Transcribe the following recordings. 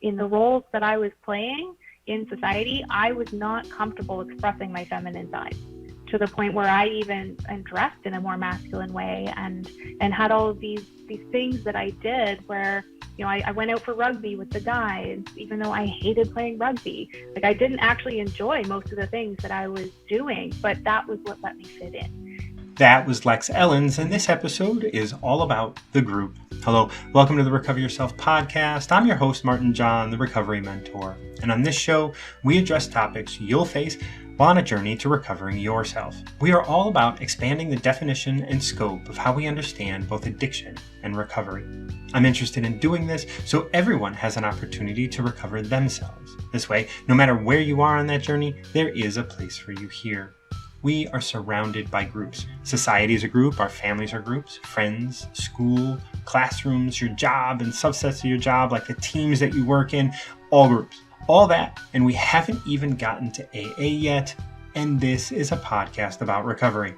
in the roles that I was playing in society, I was not comfortable expressing my feminine side, to the point where I even am dressed in a more masculine way and had all of these things that I did where, I went out for rugby with the guys, even though I hated playing rugby. Like, I didn't actually enjoy most of the things that I was doing, but that was what let me fit in. That was Lexx Ellens, and this episode is all about the group. Hello, welcome to the Recover Yourself podcast. I'm your host, Martin John, the Recovery Mentor. And on this show, we address topics you'll face while on a journey to recovering yourself. We are all about expanding the definition and scope of how we understand both addiction and recovery. I'm interested in doing this so everyone has an opportunity to recover themselves. This way, no matter where you are on that journey, there is a place for you here. We are surrounded by groups. Society is a group, our families are groups, friends, school, classrooms, your job, and subsets of your job, like the teams that you work in, all groups. All that, and we haven't even gotten to AA yet, and this is a podcast about recovery.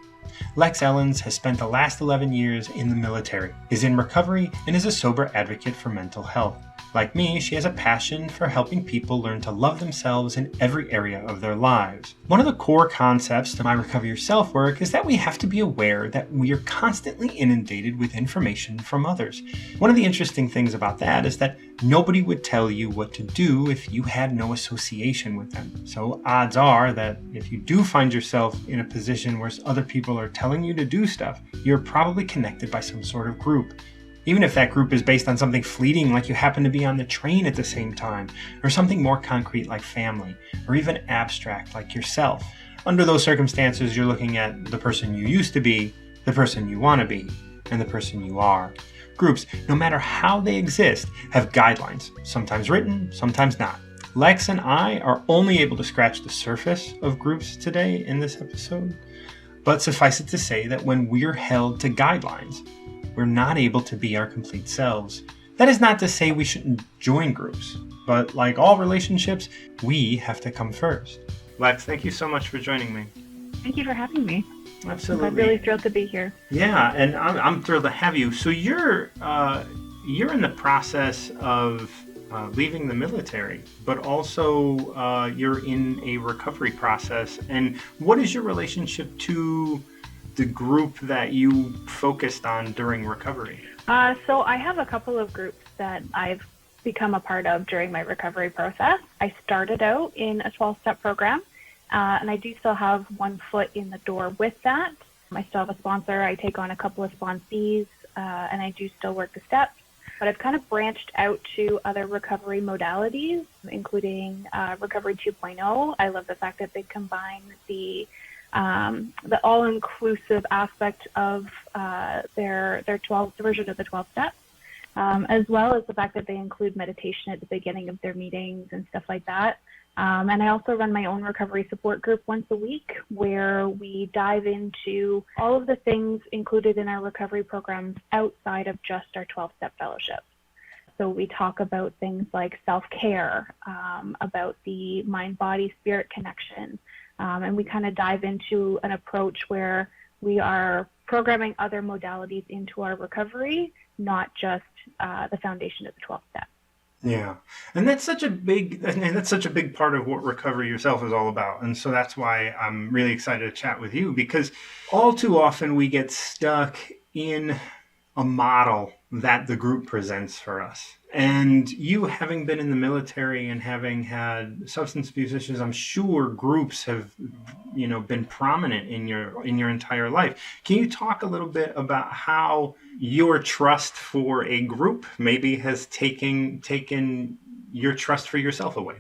Lexx Ellens has spent the last 11 years in the military, is in recovery, and is a sober advocate for mental health. Like me, she has a passion for helping people learn to love themselves in every area of their lives. One of the core concepts to my Recover Yourself work is that we have to be aware that we are constantly inundated with information from others. One of the interesting things about that is that nobody would tell you what to do if you had no association with them. So odds are that if you do find yourself in a position where other people are telling you to do stuff, you're probably connected by some sort of group. Even if that group is based on something fleeting, like you happen to be on the train at the same time, or something more concrete like family, or even abstract like yourself. Under those circumstances, you're looking at the person you used to be, the person you want to be, and the person you are. Groups, no matter how they exist, have guidelines, sometimes written, sometimes not. Lexx and I are only able to scratch the surface of groups today in this episode, but suffice it to say that when we're held to guidelines, we're not able to be our complete selves. That is not to say we shouldn't join groups, but like all relationships, we have to come first. Lexx, thank you so much for joining me. Thank you for having me. Absolutely. I'm really thrilled to be here. Yeah, and I'm thrilled to have you. So you're in the process of leaving the military, but also you're in a recovery process. And what is your relationship to the group that you focused on during recovery? So I have a couple of groups that I've become a part of during my recovery process. I started out in a 12-step program, and I do still have one foot in the door with that. I still have a sponsor. I take on a couple of sponsees, and I do still work the steps. But I've kind of branched out to other recovery modalities, including Recovery 2.0. I love the fact that they combine the all-inclusive aspect of their 12 version of the 12 steps, as well as the fact that they include meditation at the beginning of their meetings and stuff like that. And I also run my own recovery support group once a week, where we dive into all of the things included in our recovery programs outside of just our 12-step fellowship. So we talk about things like self-care, about the mind-body-spirit connection, and we kind of dive into an approach where we are programming other modalities into our recovery, not just the foundation of the 12 steps. Yeah, and that's such a big part of what Recover Yourself is all about. And so that's why I'm really excited to chat with you, because all too often we get stuck in a model that the group presents for us. And you, having been in the military and having had substance abuse issues, I'm sure groups have, been prominent in your entire life. Can you talk a little bit about how your trust for a group maybe has taken your trust for yourself away?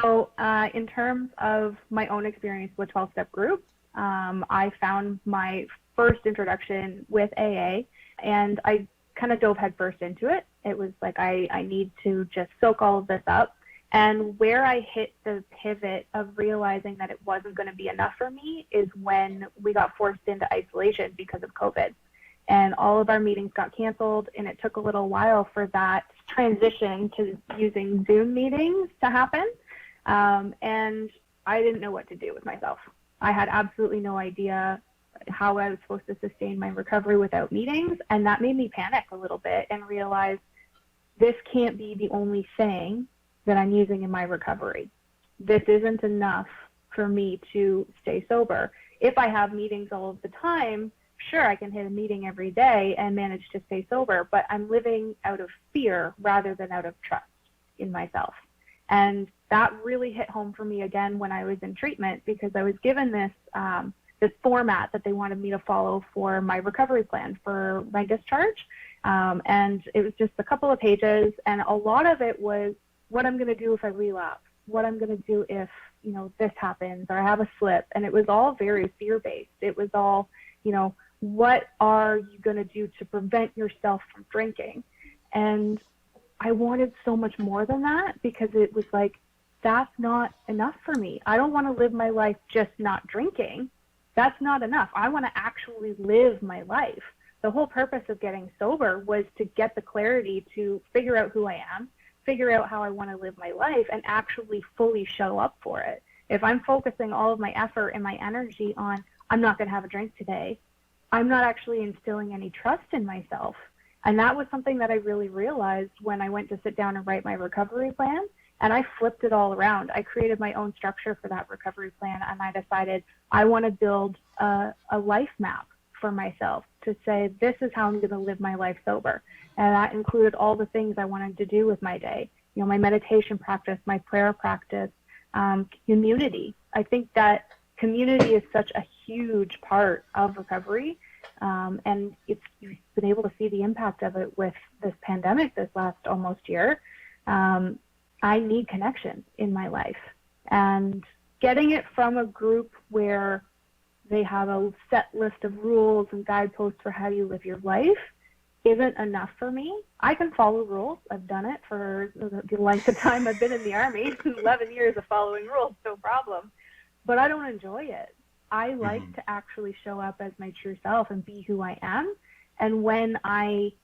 So in terms of my own experience with 12-step groups, I found my first introduction with AA, and I kind of dove headfirst into it. It was like I need to just soak all of this up. And where I hit the pivot of realizing that it wasn't going to be enough for me is when we got forced into isolation because of COVID. And all of our meetings got canceled, and it took a little while for that transition to using Zoom meetings to happen. And I didn't know what to do with myself. I had absolutely no idea how I was supposed to sustain my recovery without meetings, and that made me panic a little bit and realize this can't be the only thing that I'm using in my recovery. This isn't enough for me to stay sober. If I have meetings all of the time, sure, I can hit a meeting every day and manage to stay sober, but I'm living out of fear rather than out of trust in myself. And that really hit home for me again when I was in treatment, because I was given this format that they wanted me to follow for my recovery plan for my discharge. And it was just a couple of pages, and a lot of it was what I'm going to do if I relapse, what I'm going to do if, this happens or I have a slip. And it was all very fear-based. It was all, what are you going to do to prevent yourself from drinking? And I wanted so much more than that, because it was like, that's not enough for me. I don't want to live my life just not drinking. That's not enough. I want to actually live my life. The whole purpose of getting sober was to get the clarity to figure out who I am, figure out how I want to live my life, and actually fully show up for it. If I'm focusing all of my effort and my energy on, I'm not going to have a drink today, I'm not actually instilling any trust in myself. And that was something that I really realized when I went to sit down and write my recovery plan. And I flipped it all around. I created my own structure for that recovery plan, and I decided I want to build a life map for myself to say, this is how I'm going to live my life sober. And that included all the things I wanted to do with my day. My meditation practice, my prayer practice, community. I think that community is such a huge part of recovery. And you've been able to see the impact of it with this pandemic this last almost year. I need connection in my life, and getting it from a group where they have a set list of rules and guideposts for how you live your life isn't enough for me. I can follow rules. I've done it for the length of time I've been in the Army, 11 years of following rules, no problem. But I don't enjoy it. I like to actually show up as my true self and be who I am. And when I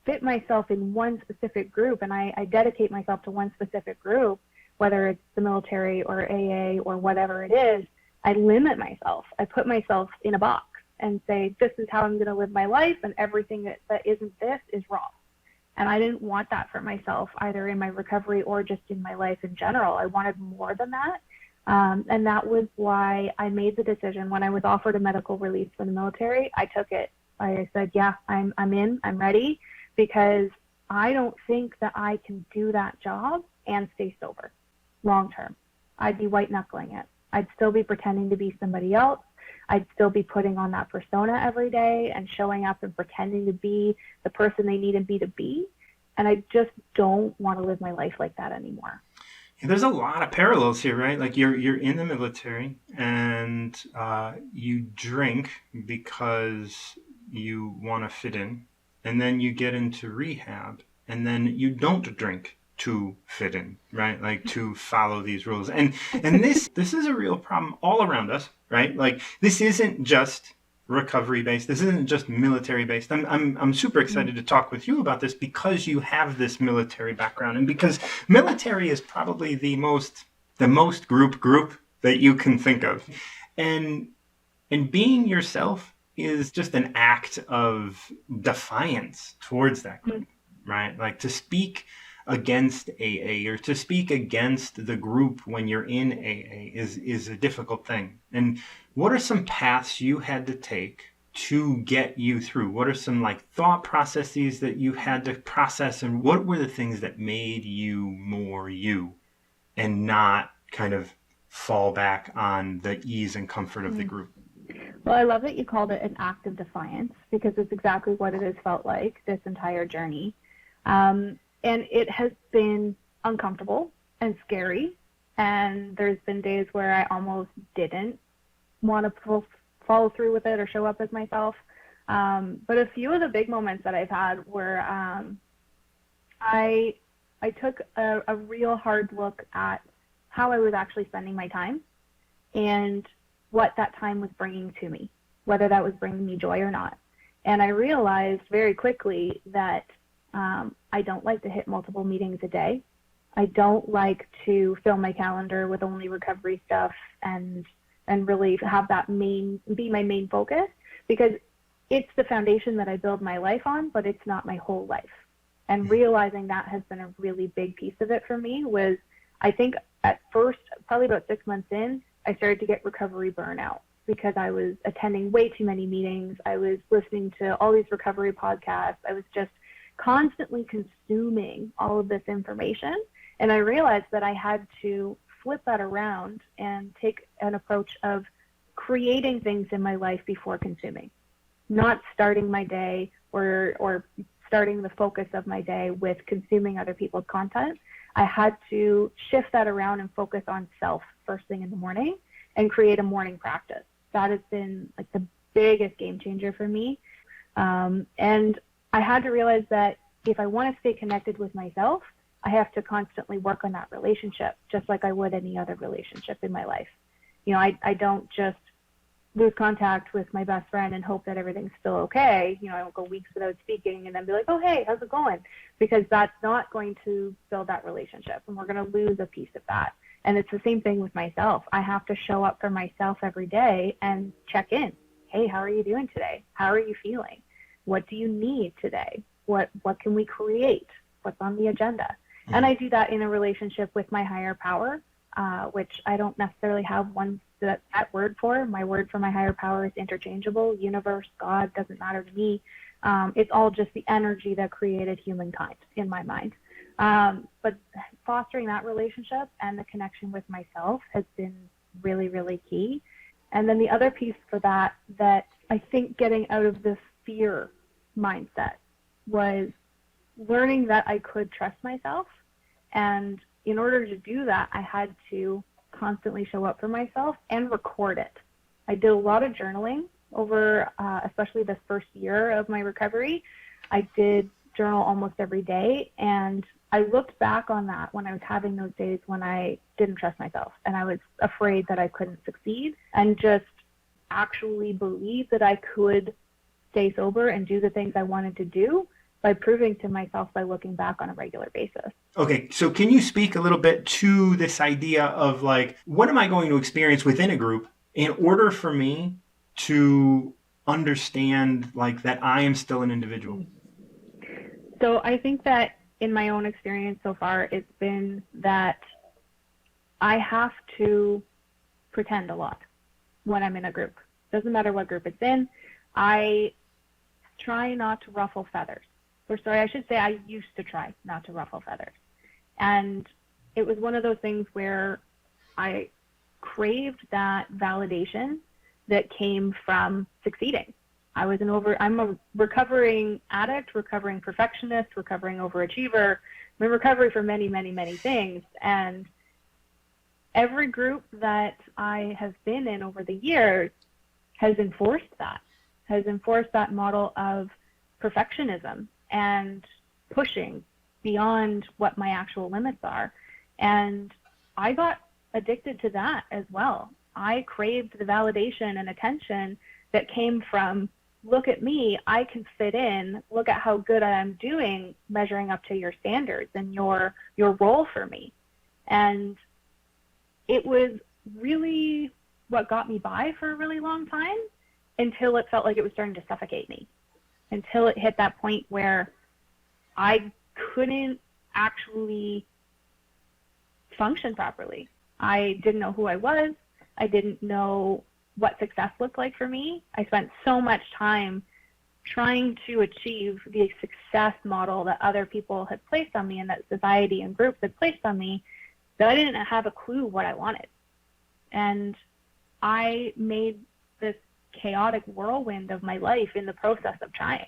fit myself in one specific group, and I dedicate myself to one specific group, whether it's the military or AA or whatever it is, I limit myself. I put myself in a box and say, this is how I'm going to live my life, and everything that isn't this is wrong. And I didn't want that for myself, either in my recovery or just in my life in general. I wanted more than that. And that was why I made the decision when I was offered a medical release from the military. I took it. I said, yeah, I'm in, I'm ready, because I don't think that I can do that job and stay sober long term. I'd be white knuckling it. I'd still be pretending to be somebody else. I'd still be putting on that persona every day and showing up and pretending to be the person they need me to be. And I just don't want to live my life like that anymore. Yeah, there's a lot of parallels here, right? Like you're in the military and you drink because you want to fit in, and then you get into rehab, and then you don't drink to fit in, right? Like to follow these rules. And this is a real problem all around us, right? Like this isn't just recovery based. This isn't just military based. I'm super excited to talk with you about this because you have this military background, and because military is probably the most group that you can think of. And being yourself is just an act of defiance towards that group, right? Like to speak against AA or to speak against the group when you're in AA is a difficult thing. And what are some paths you had to take to get you through? What are some thought processes that you had to process, and what were the things that made you more you and not kind of fall back on the ease and comfort of the group? Well, I love that you called it an act of defiance, because it's exactly what it has felt like this entire journey. And it has been uncomfortable and scary. And there's been days where I almost didn't want to follow through with it or show up as myself. But a few of the big moments that I've had were I took a real hard look at how I was actually spending my time and what that time was bringing to me, whether that was bringing me joy or not. And I realized very quickly that I don't like to hit multiple meetings a day. I don't like to fill my calendar with only recovery stuff and really have that be my main focus, because it's the foundation that I build my life on, but it's not my whole life. And realizing that has been a really big piece of it for me, was I think at first, probably about 6 months in, I started to get recovery burnout because I was attending way too many meetings. I was listening to all these recovery podcasts. I was just constantly consuming all of this information. And I realized that I had to flip that around and take an approach of creating things in my life before consuming, not starting my day or starting the focus of my day with consuming other people's content. I had to shift that around and focus on self first thing in the morning and create a morning practice. That has been like the biggest game changer for me. And I had to realize that if I want to stay connected with myself, I have to constantly work on that relationship, just like I would any other relationship in my life. You know, I don't just lose contact with my best friend and hope that everything's still okay. You know, I won't go weeks without speaking and then be like, oh, hey, how's it going? Because that's not going to build that relationship, and we're going to lose a piece of that. And it's the same thing with myself. I have to show up for myself every day and check in. Hey, how are you doing today? How are you feeling? What do you need today? What can we create? What's on the agenda? Mm-hmm. And I do that in a relationship with my higher power, which I don't necessarily have one that word for. My word for my higher power is interchangeable. Universe, God, doesn't matter to me. It's all just the energy that created humankind in my mind. But fostering that relationship and the connection with myself has been really, really key. And then the other piece for that I think getting out of this fear mindset was learning that I could trust myself. And in order to do that, I had to constantly show up for myself and record it. I did a lot of journaling over, especially this first year of my recovery. I did journal almost every day, and I looked back on that when I was having those days when I didn't trust myself and I was afraid that I couldn't succeed, and just actually believe that I could stay sober and do the things I wanted to do by proving to myself by looking back on a regular basis. Okay, so can you speak a little bit to this idea of like, what am I going to experience within a group in order for me to understand like that I am still an individual? So I think that in my own experience so far, it's been that I have to pretend a lot when I'm in a group. Doesn't matter what group it's in. I try not to ruffle feathers. I should say I used to try not to ruffle feathers. And it was one of those things where I craved that validation that came from succeeding. I'm a recovering addict, recovering perfectionist, recovering overachiever. I'm in recovery for many, many, many things. And every group that I have been in over the years has enforced that model of perfectionism and pushing beyond what my actual limits are. And I got addicted to that as well. I craved the validation and attention that came from, look at me, I can fit in, look at how good I'm doing measuring up to your standards and your role for me. And it was really what got me by for a really long time, until it felt like it was starting to suffocate me, until it hit that point where I couldn't actually function properly. I didn't know who I was. I didn't know what success looked like for me. I spent so much time trying to achieve the success model that other people had placed on me and that society and groups had placed on me, that I didn't have a clue what I wanted. And I made this chaotic whirlwind of my life in the process of trying.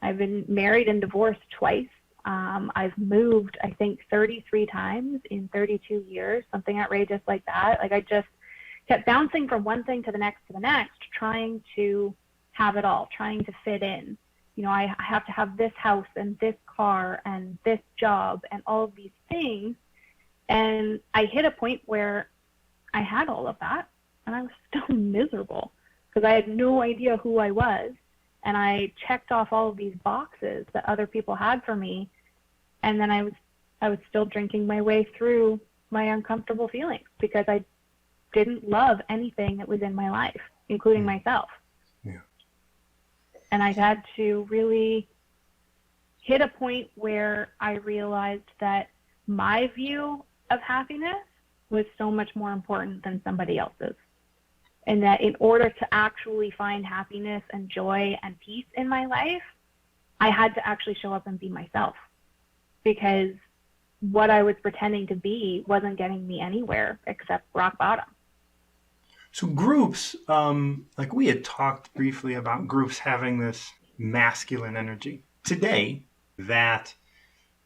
I've been married and divorced twice. I've moved, I think, 33 times in 32 years, something outrageous like that. Like, I just kept bouncing from one thing to the next, trying to have it all, trying to fit in. You know, I have to have this house and this car and this job and all of these things. And I hit a point where I had all of that, and I was still miserable because I had no idea who I was. And I checked off all of these boxes that other people had for me, and then I was still drinking my way through my uncomfortable feelings because I didn't love anything that was in my life, including myself. Yeah. And I had to really hit a point where I realized that my view of happiness was so much more important than somebody else's. And that in order to actually find happiness and joy and peace in my life, I had to actually show up and be myself, because what I was pretending to be wasn't getting me anywhere except rock bottom. So groups, like we had talked briefly about groups having this masculine energy. Today, that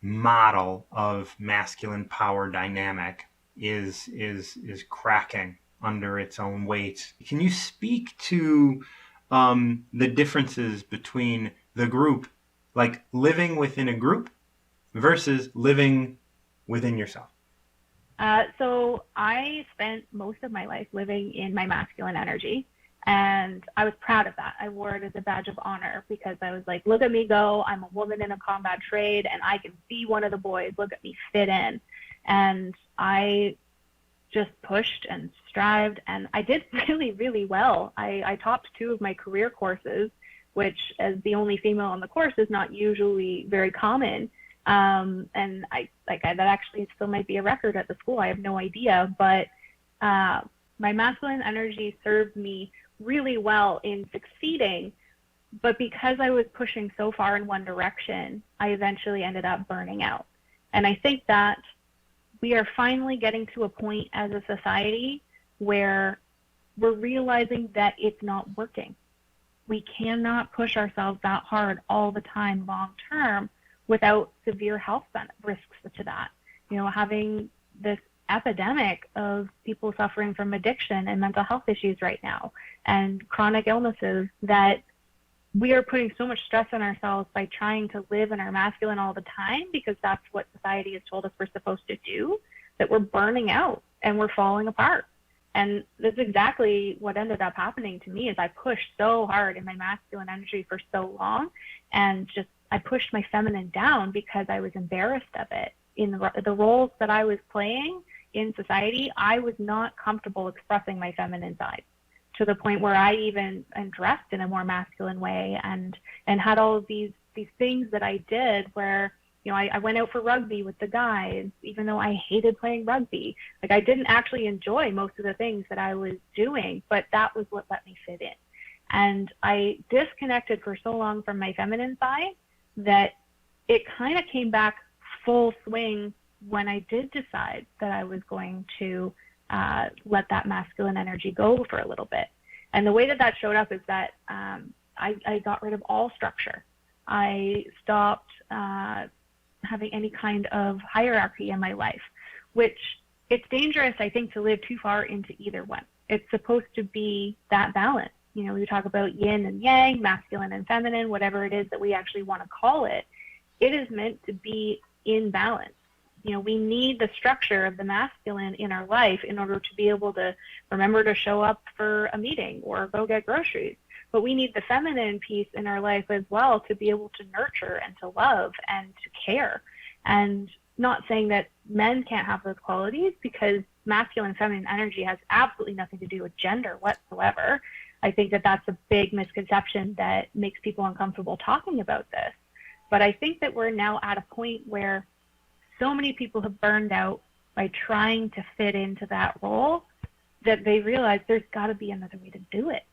model of masculine power dynamic is cracking under its own weight. Can you speak to the differences between the group, like living within a group versus living within yourself? So I spent most of my life living in my masculine energy, and I was proud of that. I wore it as a badge of honor because I was like, look at me go. I'm a woman in a combat trade, and I can be one of the boys. Look at me fit in. And I just pushed and strived, and I did really, really well. I topped 2 of my career courses, which, as the only female on the course, is not usually very common. And that actually still might be a record at the school. I have no idea, but my masculine energy served me really well in succeeding. But because I was pushing so far in one direction, I eventually ended up burning out. And I think that we are finally getting to a point as a society where we're realizing that it's not working. We cannot push ourselves that hard all the time long term without severe health risks to that. Having this epidemic of people suffering from addiction and mental health issues right now, and chronic illnesses, that we are putting so much stress on ourselves by trying to live in our masculine all the time, because that's what society has told us we're supposed to do, that we're burning out and we're falling apart. And this is exactly what ended up happening to me. Is I pushed so hard in my masculine energy for so long, and I pushed my feminine down because I was embarrassed of it. In the roles that I was playing in society, I was not comfortable expressing my feminine side, to the point where I even am dressed in a more masculine way, and had all of these things that I did where, I went out for rugby with the guys, even though I hated playing rugby. Like, I didn't actually enjoy most of the things that I was doing, but that was what let me fit in. And I disconnected for so long from my feminine side that it kind of came back full swing when I did decide that I was going to let that masculine energy go for a little bit. And the way that showed up is that I got rid of all structure. I stopped having any kind of hierarchy in my life, which it's dangerous, I think, to live too far into either one. It's supposed to be that balance. We talk about yin and yang, masculine and feminine, whatever it is that we actually want to call it. It is meant to be in balance. We need the structure of the masculine in our life in order to be able to remember to show up for a meeting or go get groceries. But we need the feminine piece in our life as well to be able to nurture and to love and to care. And not saying that men can't have those qualities, because masculine and feminine energy has absolutely nothing to do with gender whatsoever. I think that that's a big misconception that makes people uncomfortable talking about this. But I think that we're now at a point where so many people have burned out by trying to fit into that role that they realize there's got to be another way to do it.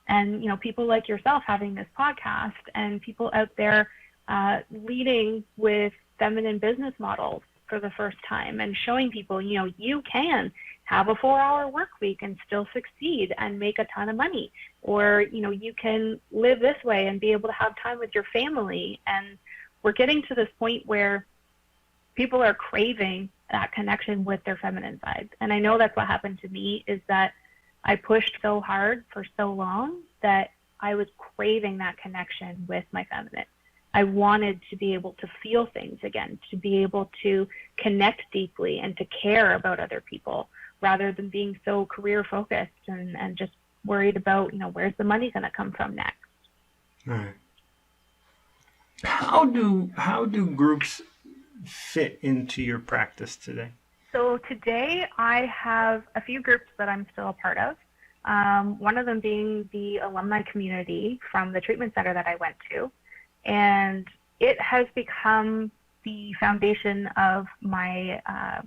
And, people like yourself having this podcast, and people out there leading with feminine business models for the first time, and showing people, you can have a 4-hour work week and still succeed and make a ton of money. Or, you can live this way and be able to have time with your family. And we're getting to this point where people are craving that connection with their feminine side. And I know that's what happened to me, is that I pushed so hard for so long that I was craving that connection with my feminine. I wanted to be able to feel things again, to be able to connect deeply and to care about other people, rather than being so career focused and just worried about, where's the money going to come from next. All right. How do groups fit into your practice today? So today I have a few groups that I'm still a part of. One of them being the alumni community from the treatment center that I went to. And it has become the foundation of my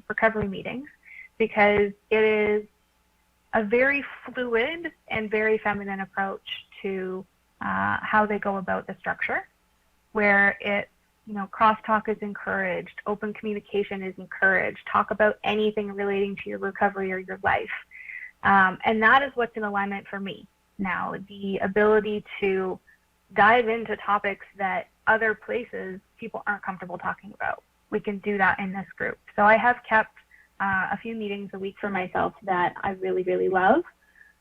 recovery meetings, because it is a very fluid and very feminine approach to how they go about the structure, where it, crosstalk is encouraged, open communication is encouraged, talk about anything relating to your recovery or your life. And that is what's in alignment for me now, the ability to dive into topics that other places people aren't comfortable talking about. We can do that in this group. So I have kept a few meetings a week for myself that I really, really love.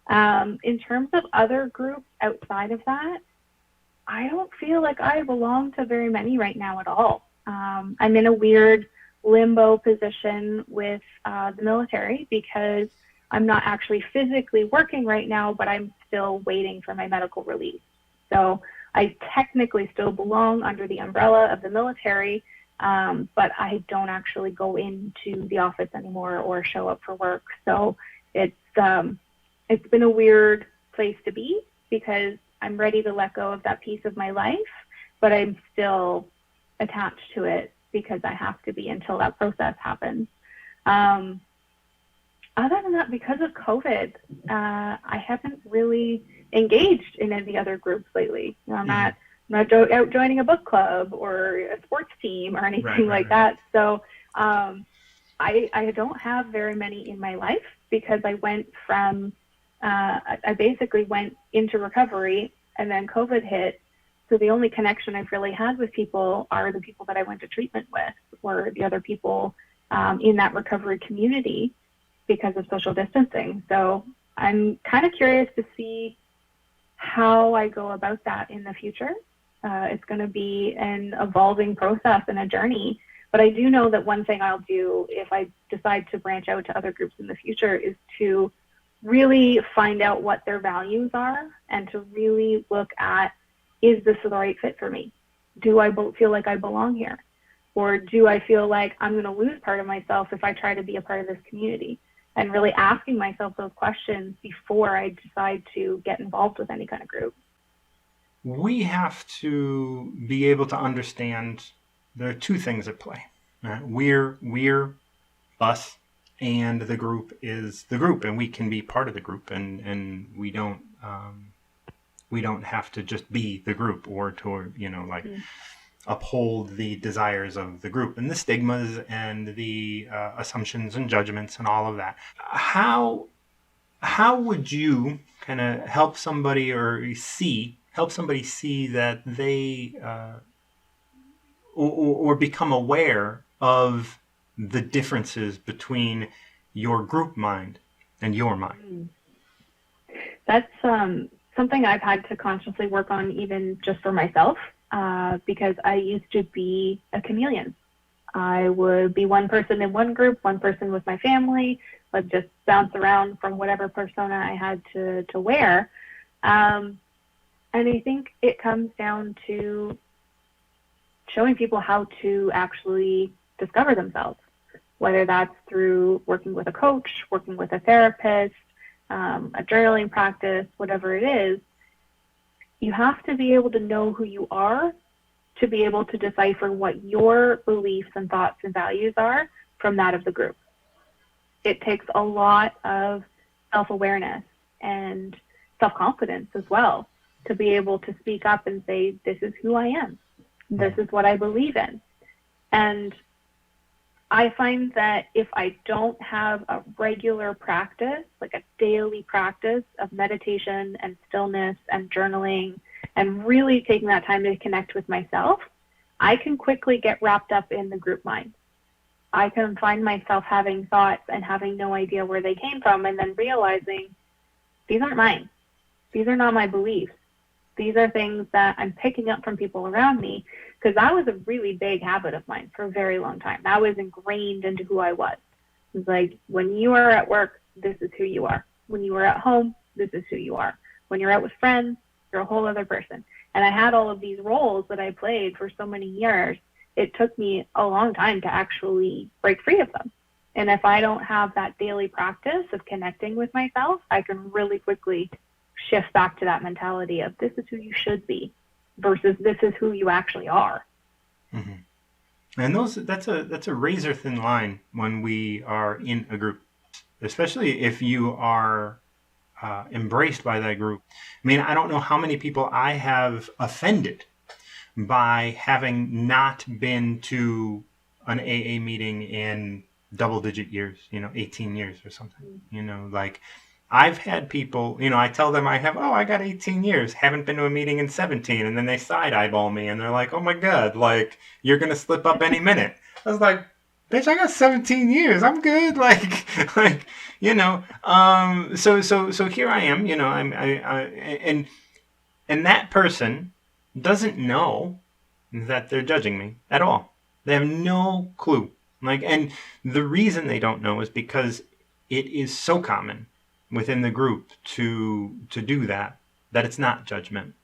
In terms of other groups outside of that, I don't feel like I belong to very many right now at all. I'm in a weird limbo position with the military because I'm not actually physically working right now, but I'm still waiting for my medical release. So I technically still belong under the umbrella of the military, but I don't actually go into the office anymore or show up for work. So it's been a weird place to be because I'm ready to let go of that piece of my life, but I'm still attached to it because I have to be until that process happens. Other than that, because of COVID, I haven't really engaged in any other groups lately. I'm not out joining a book club or a sports team or anything like that. So I don't have very many in my life because I went from, I basically went into recovery and then COVID hit. So the only connection I've really had with people are the people that I went to treatment with or the other people in that recovery community because of social distancing. So I'm kind of curious to see how I go about that in the future. It's going to be an evolving process and a journey. But I do know that one thing I'll do if I decide to branch out to other groups in the future is to really find out what their values are and to really look at, is this the right fit for me? Do I feel like I belong here? Or do I feel like I'm going to lose part of myself if I try to be a part of this community? And really asking myself those questions before I decide to get involved with any kind of group. We have to be able to understand there are two things at play. We're us, and the group is the group, and we can be part of the group, and we don't have to just be the group or to uphold the desires of the group and the stigmas and the assumptions and judgments and all of that. How would you kind of help somebody see that they or become aware of the differences between your group mind and your mind? That's something I've had to consciously work on even just for myself. Because I used to be a chameleon. I would be one person in one group, one person with my family, would just bounce around from whatever persona I had to wear. And I think it comes down to showing people how to actually discover themselves, whether that's through working with a coach, working with a therapist, a journaling practice, whatever it is. You have to be able to know who you are to be able to decipher what your beliefs and thoughts and values are from that of the group. It takes a lot of self-awareness and self-confidence as well to be able to speak up and say, this is who I am. This is what I believe in. And I find that if I don't have a regular practice, like a daily practice of meditation and stillness and journaling and really taking that time to connect with myself, I can quickly get wrapped up in the group mind. I can find myself having thoughts and having no idea where they came from and then realizing these aren't mine. These are not my beliefs. These are things that I'm picking up from people around me, because that was a really big habit of mine for a very long time. That was ingrained into who I was. It's like, when you are at work, this is who you are. When you are at home, this is who you are. When you're out with friends, you're a whole other person. And I had all of these roles that I played for so many years. It took me a long time to actually break free of them. And if I don't have that daily practice of connecting with myself, I can really quickly shift back to that mentality of this is who you should be versus this is who you actually are. Mm-hmm. And that's a razor thin line when we are in a group, especially if you are embraced by that group. I mean, I don't know how many people I have offended by having not been to an AA meeting in double digit years, 18 years or something. Like I've had people, I tell them I got 18 years, haven't been to a meeting in 17, and then they side eyeball me and they're like, oh my God, like you're going to slip up any minute. I was like, bitch, I got 17 years. I'm good. Like, so here I am, and that person doesn't know that they're judging me at all. They have no clue. And the reason they don't know is because it is so common within the group to do that it's not judgment,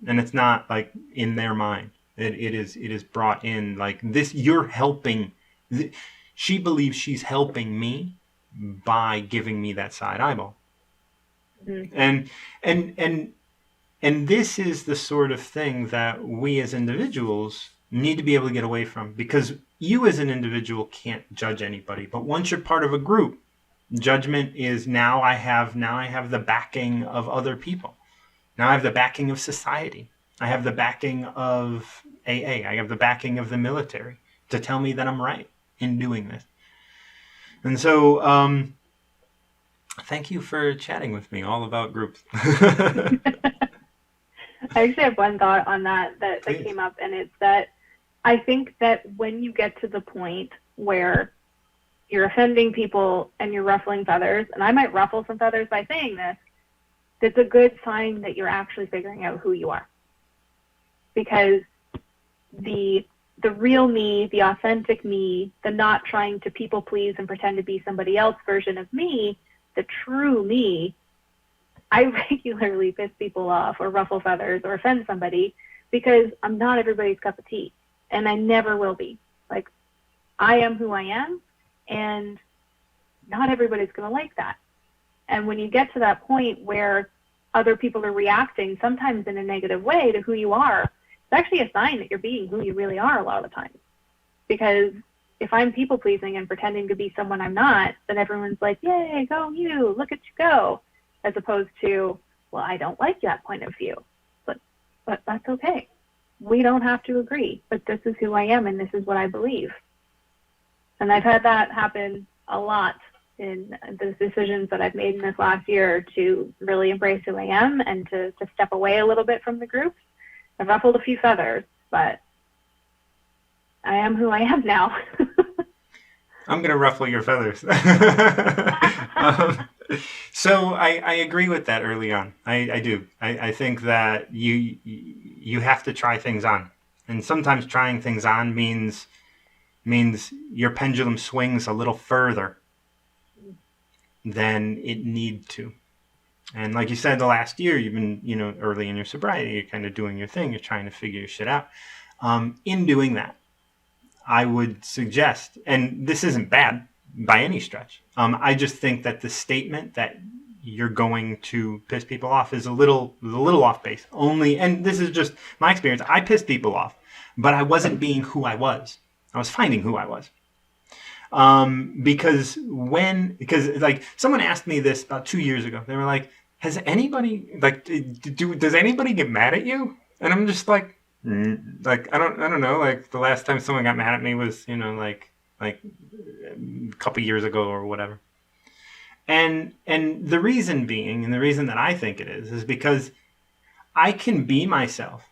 and it's not like in their mind. It is brought in like this. You're helping. She believes she's helping me by giving me that side eyeball, and this is the sort of thing that we as individuals need to be able to get away from, because you as an individual can't judge anybody. But once you're part of a group, judgment is now I have the backing of other people. Now I have the backing of society. I have the backing of AA. I have the backing of the military to tell me that I'm right in doing this. And so, thank you for chatting with me all about groups. I actually have one thought on that came up, and it's that I think that when you get to the point where you're offending people and you're ruffling feathers, and I might ruffle some feathers by saying this, it's a good sign that you're actually figuring out who you are. Because the real me, the authentic me, the not trying to people please and pretend to be somebody else version of me, the true me, I regularly piss people off or ruffle feathers or offend somebody because I'm not everybody's cup of tea, and I never will be. Like, I am who I am, and not everybody's going to like that. And when you get to that point where other people are reacting, sometimes in a negative way, to who you are, it's actually a sign that you're being who you really are a lot of the time. Because if I'm people pleasing and pretending to be someone I'm not, then everyone's like, yay, go you, look at you go. As opposed to, well, I don't like that point of view, but that's okay. We don't have to agree, but this is who I am and this is what I believe. And I've had that happen a lot in the decisions that I've made in this last year to really embrace who I am and to step away a little bit from the group. I've ruffled a few feathers, but I am who I am now. I'm going to ruffle your feathers. So I agree with that early on. I do. I think that you have to try things on. And sometimes trying things on means your pendulum swings a little further than it need to. And like you said, the last year, you've been, early in your sobriety, you're kind of doing your thing. You're trying to figure your shit out. In doing that, I would suggest, and this isn't bad by any stretch. I just think that the statement that you're going to piss people off is a little off base. And this is just my experience. I pissed people off, but I wasn't being who I was. I was finding who I was. Because like someone asked me this about 2 years ago. They were like, "Has anybody does anybody get mad at you?" And I'm just like, I don't know. Like the last time someone got mad at me was like a couple years ago or whatever. And the reason being, and the reason that I think it is because I can be myself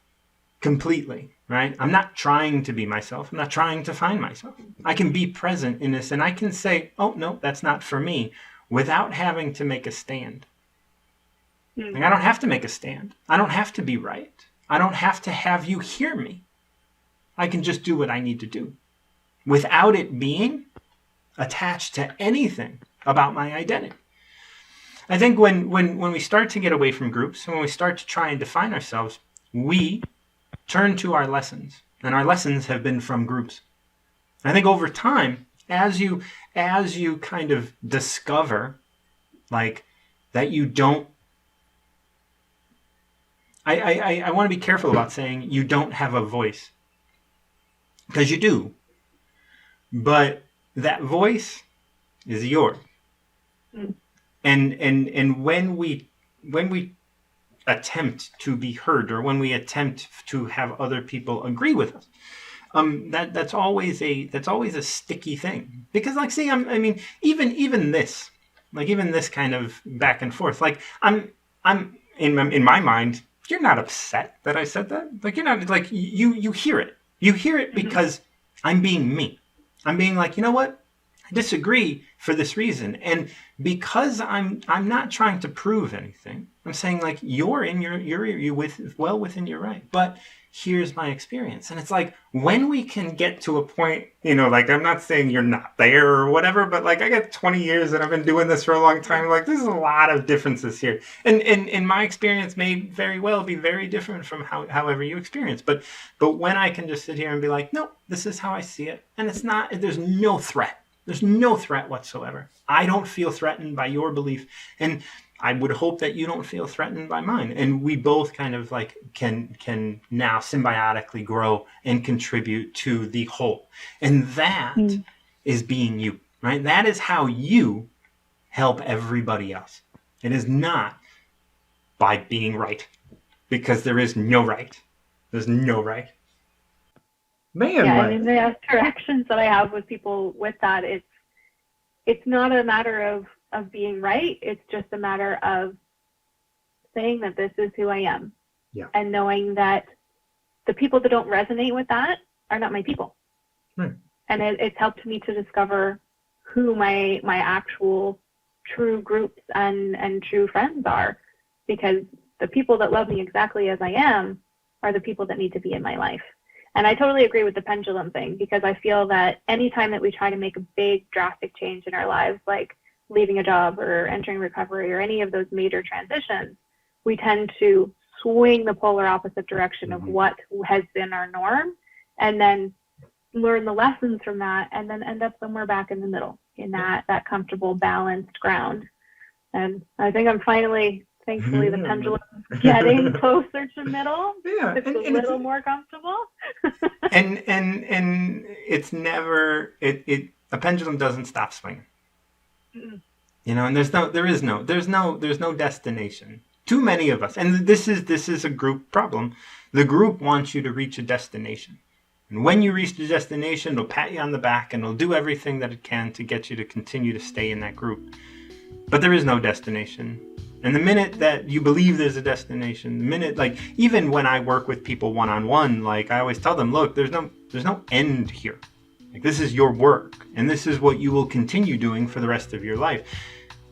completely, right? I'm not trying to be myself. I'm not trying to find myself. I can be present in this, and I can say, oh, no, that's not for me, without having to make a stand. Like, I don't have to make a stand. I don't have to be right. I don't have to have you hear me. I can just do what I need to do without it being attached to anything about my identity. I think when we start to get away from groups, and when we start to try and define ourselves, we turn to our lessons, and our lessons have been from groups. I think over time, as you kind of discover, like, that you don't, I want to be careful about saying you don't have a voice, because you do. but that voice is yours. Mm. And when we attempt to be heard, or when we attempt to have other people agree with us, that's always a sticky thing, because like, see, I mean, even this, like, even this kind of back and forth, like, I'm in my mind, you're not upset that I said that. Like, you're not, like, you hear it. You hear it because I'm being me. I'm being like, you know what? I disagree for this reason. And because I'm not trying to prove anything. I'm saying, like, you're well within your right. But here's my experience. And it's like, when we can get to a point, like, I'm not saying you're not there or whatever, but like, I got 20 years and I've been doing this for a long time. Like, there's a lot of differences here. And my experience may very well be very different from however you experience. But when I can just sit here and be like, no, this is how I see it. And there's no threat. There's no threat whatsoever. I don't feel threatened by your belief. And I would hope that you don't feel threatened by mine. And we both kind of like can now symbiotically grow and contribute to the whole. And that is being you, right? That is how you help everybody else. It is not by being right, because there is no right. There's no right. Man, yeah, and in the interactions that I have with people with that, it's not a matter of being right. It's just a matter of saying that this is who I am. Yeah. And knowing that the people that don't resonate with that are not my people. Right. And it's helped me to discover who my actual true groups and true friends are, because the people that love me exactly as I am are the people that need to be in my life. And I totally agree with the pendulum thing, because I feel that anytime that we try to make a big drastic change in our lives, like leaving a job or entering recovery or any of those major transitions, we tend to swing the polar opposite direction of what has been our norm, and then learn the lessons from that, and then end up somewhere back in the middle, in that comfortable, balanced ground. And I think I'm finally, thankfully, the pendulum is getting closer to middle. Yeah, it's a little more comfortable. and it's never a pendulum doesn't stop swinging. And there's no destination. Too many of us, and this is a group problem. The group wants you to reach a destination. And when you reach the destination, it'll pat you on the back and it'll do everything that it can to get you to continue to stay in that group. But there is no destination. And the minute that you believe there's a destination, the minute, like, even when I work with people one-on-one, like, I always tell them, look, there's no end here. Like, this is your work, and this is what you will continue doing for the rest of your life.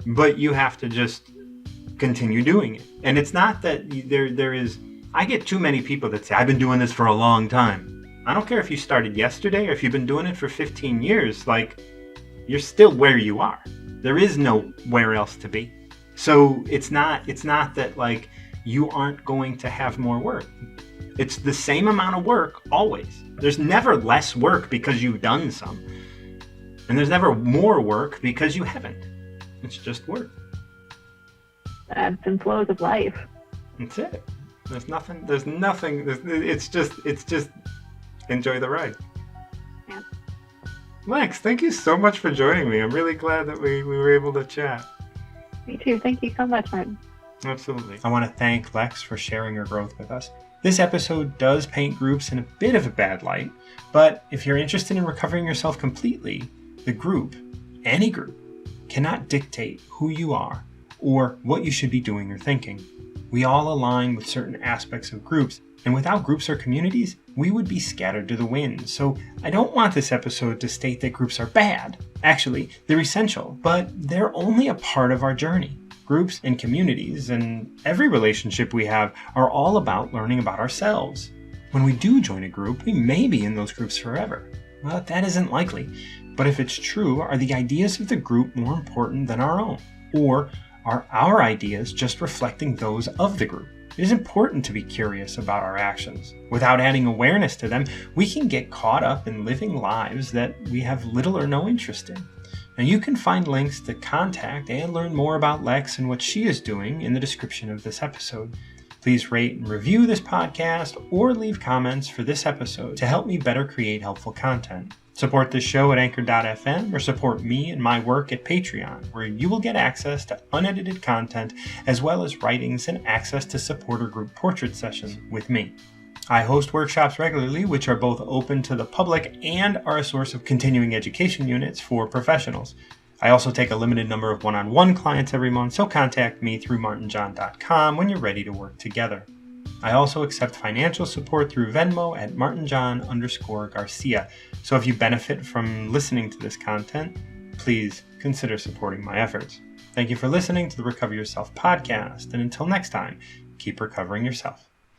But you have to just continue doing it. And it's not that there is, I get too many people that say, I've been doing this for a long time. I don't care if you started yesterday or if you've been doing it for 15 years, like, you're still where you are. There is nowhere else to be. So it's not that, like, you aren't going to have more work. It's the same amount of work always. There's never less work because you've done some. And there's never more work because you haven't. It's just work. Ebbs and flows of life. That's it. There's nothing. It's just enjoy the ride. Yeah. Lexx, thank you so much for joining me. I'm really glad that we were able to chat. Me too. Thank you so much, Martin. Absolutely. I want to thank Lexx for sharing her growth with us. This episode does paint groups in a bit of a bad light, but if you're interested in recovering yourself completely, the group, any group, cannot dictate who you are or what you should be doing or thinking. We all align with certain aspects of groups, and without groups or communities, we would be scattered to the wind. So I don't want this episode to state that groups are bad. Actually, they're essential, but they're only a part of our journey. Groups and communities and every relationship we have are all about learning about ourselves. When we do join a group, we may be in those groups forever. Well, that isn't likely. But if it's true, are the ideas of the group more important than our own? Or are our ideas just reflecting those of the group? It is important to be curious about our actions. Without adding awareness to them, we can get caught up in living lives that we have little or no interest in. Now, you can find links to contact and learn more about Lexx and what she is doing in the description of this episode. Please rate and review this podcast or leave comments for this episode to help me better create helpful content. Support this show at anchor.fm or support me and my work at Patreon, where you will get access to unedited content as well as writings and access to supporter group portrait sessions with me. I host workshops regularly, which are both open to the public and are a source of continuing education units for professionals. I also take a limited number of one-on-one clients every month, so contact me through martinjohn.com when you're ready to work together. I also accept financial support through Venmo at martinjohn_Garcia. So if you benefit from listening to this content, please consider supporting my efforts. Thank you for listening to the Recover Yourself podcast. And until next time, keep recovering yourself.